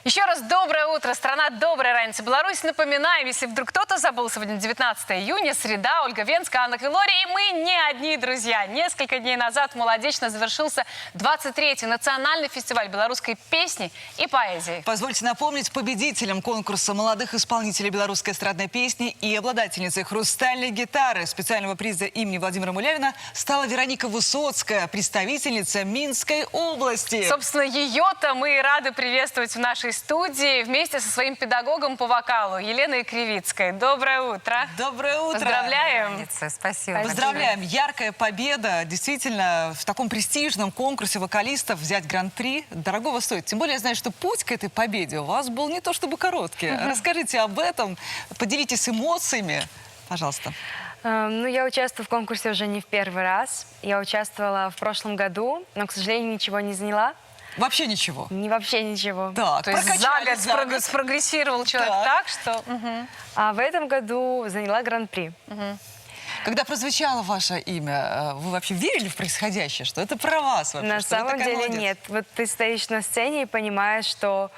Еще раз доброе утро, страна, добрая раница, Беларусь. Напоминаем, если вдруг кто-то забыл, сегодня 19 июня, среда, Ольга Венская, Анна Квилория, и мы не одни, друзья. Несколько дней назад в Молодечно завершился 23-й национальный фестиваль белорусской песни и поэзии. Позвольте напомнить, победителем конкурса молодых исполнителей белорусской эстрадной песни и обладательницей хрустальной гитары специального приза имени Владимира Мулявина стала Вероника Высоцкая, представительница Минской области. Собственно, ее-то мы и рады приветствовать в нашей студии вместе со своим педагогом по вокалу Еленой Кривицкой. Доброе утро. Доброе утро. Поздравляем. Спасибо. Поздравляем. Яркая победа. Действительно, в таком престижном конкурсе вокалистов взять гран-при дорогого стоит. Тем более, я знаю, что путь к этой победе у вас был не то чтобы короткий. Расскажите об этом, поделитесь эмоциями. Пожалуйста. Ну, я участвую в конкурсе уже не в первый раз. Я участвовала в прошлом году, но, к сожалению, ничего не заняла. Вообще ничего? Вообще ничего. Так, То есть за год спрогрессировал человек так, что... А в этом году заняла гран-при. Когда прозвучало ваше имя, вы вообще верили в происходящее, что это про вас вообще? На что вы самом такая деле молодец? нет. Вот ты стоишь на сцене и понимаешь, что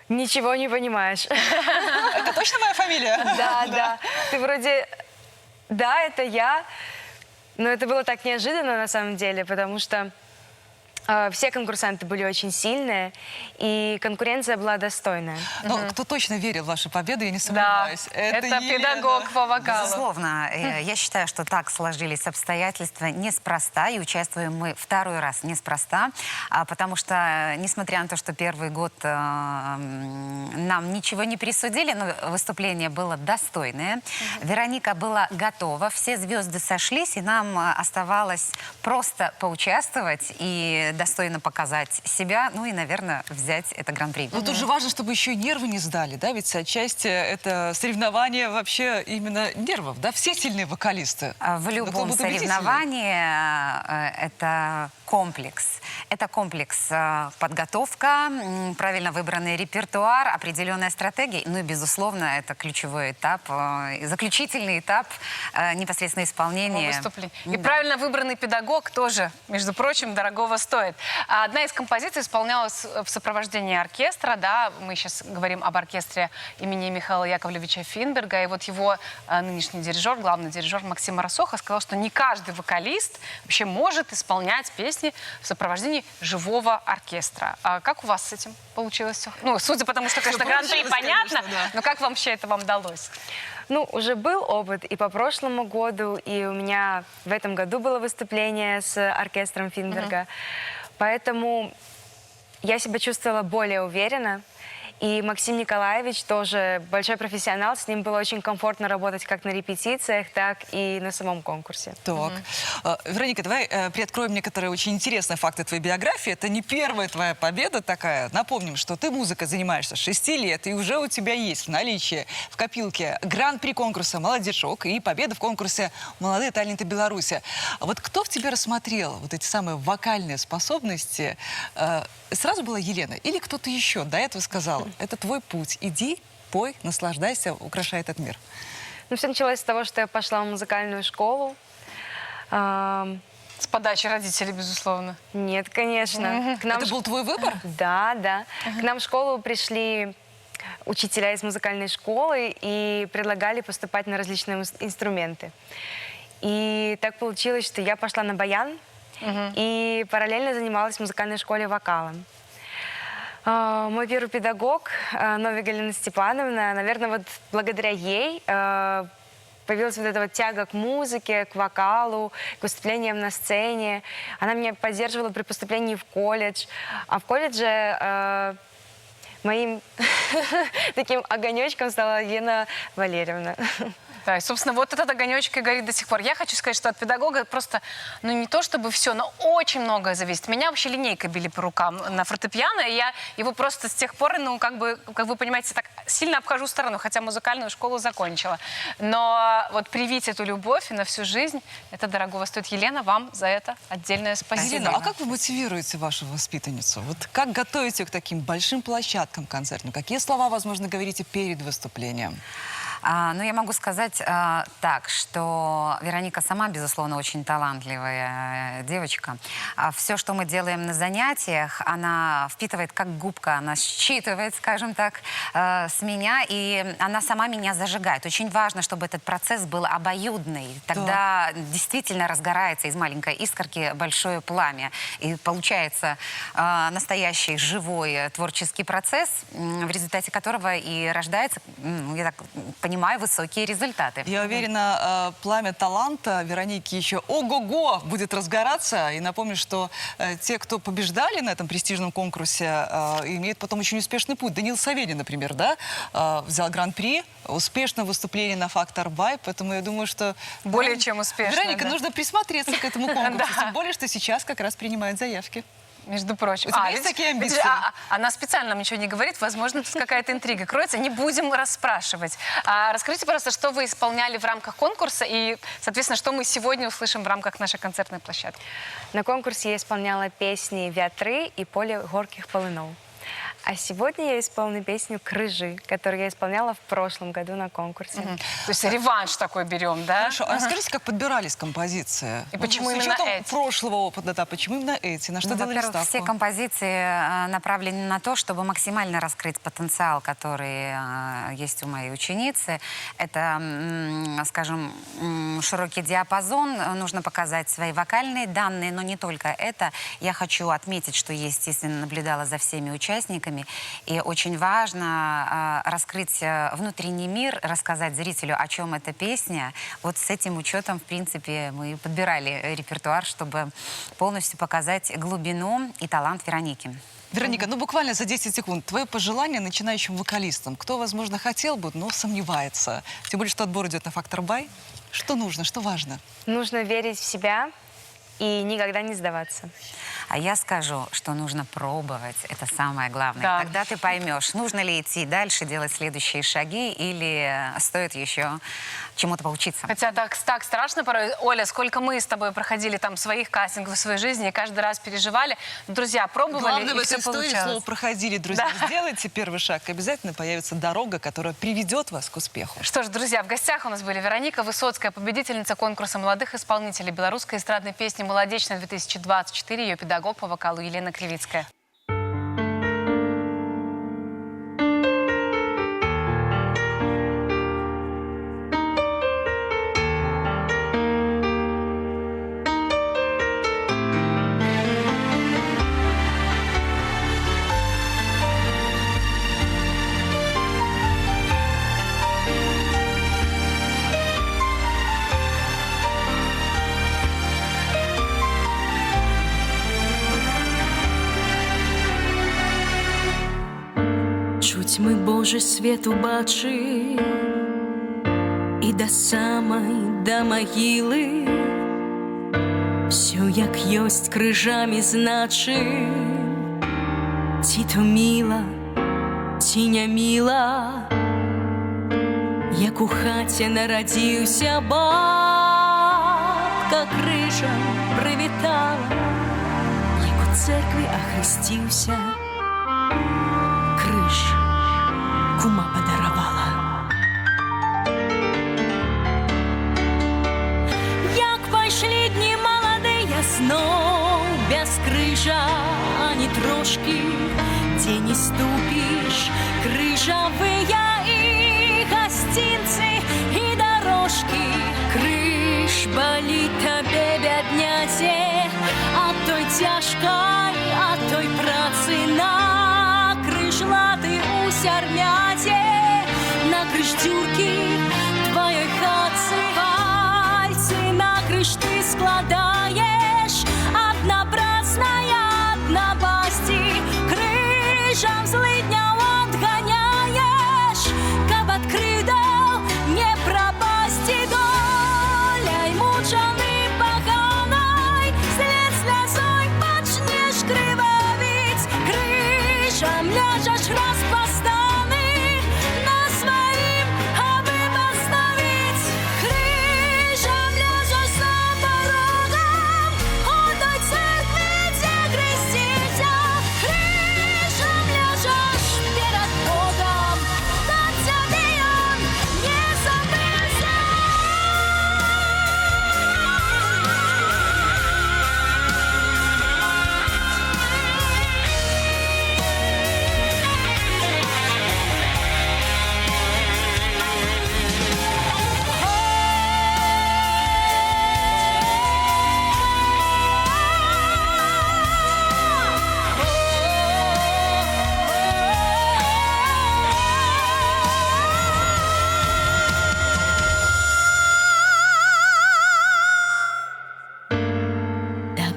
ничего не понимаешь. Это точно моя фамилия? Да, да. Ты вроде... Да, это я. Но это было так неожиданно на самом деле, потому что все конкурсанты были очень сильные, и конкуренция была достойная. Но кто точно верил в вашу победу, я не сомневаюсь. Да, это Елена. педагог по вокалу. Безусловно, я считаю, что так сложились обстоятельства неспроста, и участвуем мы второй раз неспроста, потому что, несмотря на то, что первый год нам ничего не присудили, но выступление было достойное, Вероника была готова, все звезды сошлись, и нам оставалось просто поучаствовать и достойно показать себя, ну и, наверное, взять это гран-при. Но тут же важно, чтобы еще и нервы не сдали, да? Ведь отчасти это соревнование вообще именно нервов, да? Все сильные вокалисты. В любом соревновании это комплекс. Это комплекс подготовка, правильно выбранный репертуар, определенная стратегия. Ну и, безусловно, это ключевой этап, заключительный этап непосредственно исполнения. Выступление. И правильно выбранный педагог тоже, между прочим, дорогого стоит. Одна из композиций исполнялась в сопровождении оркестра, да, мы сейчас говорим об оркестре имени Михаила Яковлевича Финберга, и вот его нынешний дирижер, главный дирижер Максим Рассоха сказал, что не каждый вокалист вообще может исполнять песни в сопровождении живого оркестра. А как у вас с этим получилось все? Ну, судя по тому, что, конечно, гран-при понятно, конечно, да. но как вообще это вам удалось? Ну, уже был опыт и по прошлому году, и у меня в этом году было выступление с оркестром Финберга. Поэтому я себя чувствовала более уверенно. И Максим Николаевич тоже большой профессионал, с ним было очень комфортно работать как на репетициях, так и на самом конкурсе. Так. Вероника, давай приоткроем некоторые очень интересные факты твоей биографии. Это не первая твоя победа такая. Напомним, что ты музыкой занимаешься с 6 лет, и уже у тебя есть в наличии в копилке гран-при конкурса «Молодежок» и победа в конкурсе «Молодые таланты Беларуси». Вот кто в тебе рассмотрел вот эти самые вокальные способности? Сразу была Елена или кто-то еще до этого сказал? Это твой путь. Иди, пой, наслаждайся, украшай этот мир. Ну, все началось с того, что я пошла в музыкальную школу. С подачи родителей, безусловно. Нет, конечно. К нам Это был твой выбор? Да, да. К нам в школу пришли учителя из музыкальной школы и предлагали поступать на различные инструменты. И так получилось, что я пошла на баян и параллельно занималась в музыкальной школе вокалом. Мой первый педагог, Новик Галина Степановна, наверное, вот благодаря ей появилась вот эта вот тяга к музыке, к вокалу, к выступлениям на сцене. Она меня поддерживала при поступлении в колледж. А в колледже моим таким огонечком стала Елена Валерьевна. Да, и, собственно, вот этот огонечек и горит до сих пор. Я хочу сказать, что от педагога просто, ну, не то чтобы все, но очень многое зависит. Меня вообще линейкой били по рукам на фортепиано, и я его просто с тех пор, ну, как вы понимаете, так сильно обхожу сторону, хотя музыкальную школу закончила. Но вот привить эту любовь и на всю жизнь, это дорогого стоит. Елена, вам за это отдельное спасибо. Елена, а как вы мотивируете вашу воспитанницу? Вот как готовите к таким большим площадкам концертным? Какие слова, возможно, говорите перед выступлением? Ну, я могу сказать так, что Вероника сама, безусловно, очень талантливая девочка. Все, что мы делаем на занятиях, она впитывает как губка, она считывает, скажем так, с меня, и она сама меня зажигает. Очень важно, чтобы этот процесс был обоюдный. Тогда действительно разгорается из маленькой искорки большое пламя. И получается настоящий живой творческий процесс, в результате которого и рождается, я так понимаю, высокие результаты. Я уверена, пламя таланта Вероники еще ого-го будет разгораться. И напомню, что те, кто побеждали на этом престижном конкурсе, имеют потом очень успешный путь. Данил Савелий, например, да, взял гран-при, успешное выступление на «Фактор Бай», поэтому я думаю, что... Более чем успешно. Вероника, да. нужно присмотреться к этому конкурсу, Да. тем более, что сейчас как раз принимают заявки. Между прочим. У тебя есть видишь, такие амбиции? видишь, она специально нам ничего не говорит. Возможно, тут какая-то интрига кроется. Не будем расспрашивать. Расскажите, пожалуйста, что вы исполняли в рамках конкурса и, соответственно, что мы сегодня услышим в рамках нашей концертной площадки. На конкурсе я исполняла песни «Вятры» и «Поле горьких полынов». А сегодня я исполню песню «Крыжи», которую я исполняла в прошлом году на конкурсе. То есть реванш такой берем, да? Хорошо, а расскажите, как подбирались композиции? И почему С именно учетом эти? прошлого опыта, да, почему именно эти? На что делали Во-первых, ставку? все композиции направлены на то, чтобы максимально раскрыть потенциал, который есть у моей ученицы. Это, скажем, широкий диапазон. Нужно показать свои вокальные данные, но не только это. Я хочу отметить, что я, естественно, наблюдала за всеми участниками. И очень важно раскрыть внутренний мир, рассказать зрителю, о чем эта песня. Вот с этим учетом, в принципе, мы подбирали репертуар, чтобы полностью показать глубину и талант Вероники. Вероника, ну буквально за 10 секунд. Твое пожелание начинающим вокалистам. Кто, возможно, хотел бы, но сомневается. Тем более, что отбор идет на «Фактор Бай». Что нужно, что важно? Нужно верить в себя и никогда не сдаваться. А я скажу, что нужно пробовать. Это самое главное. Да. Тогда ты поймешь, нужно ли идти дальше, делать следующие шаги, или стоит еще чему-то поучиться. Хотя так страшно порой. Оля, сколько мы с тобой проходили там своих кастингов в своей жизни и каждый раз переживали. Друзья, пробовали, Главное и в все этой истории получалось. слово «проходили», друзья. Да. Сделайте первый шаг, обязательно появится дорога, которая приведет вас к успеху. Что ж, друзья, в гостях у нас были Вероника Высоцкая, победительница конкурса молодых исполнителей белорусской эстрадной песни «Молодечная-2024», ее педагог по вокалу Елена Кривицкая. Чуть мы Божий свет убачим, і да могили все як ёсць крыжамі значым, ці то міла, ці не міла, як у хаце нарадзіўся бабка крыжам прывітала, як у церкві ахрысціўся. Крыж кума подаровала. Як пайшлі дні маладыя зноў без крыжа, ані трошкі, дзе не ступіш, крыжавыя і гасцінцы і дарожкі. Крыж баліць табе, бядняце, а той цяжкай, а той працы латы у сярмяце, на крыж дзюркі твоей хатцы, пальцы на крыж ты складаешь, однобразная, однобасти, крыжам злыдняў отгоняешь, каб ад крыдаў не прапасці доляй мучаны паганай, след слязой пачнеш крывавіць, крыжам ляжаш распастаны на сваім, абы паставіць, крыжам ляжаш за порогам у той церкві, дзе хрысціся, крыжам ляжаш перад Богом, да цябе ён не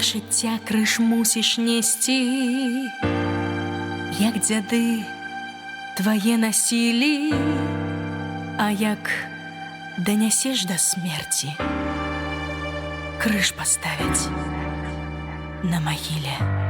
жыцця крыж мусіш несці, як дзяды твае насілі, а як данясеш да смерці, крыж паставяць на магіле.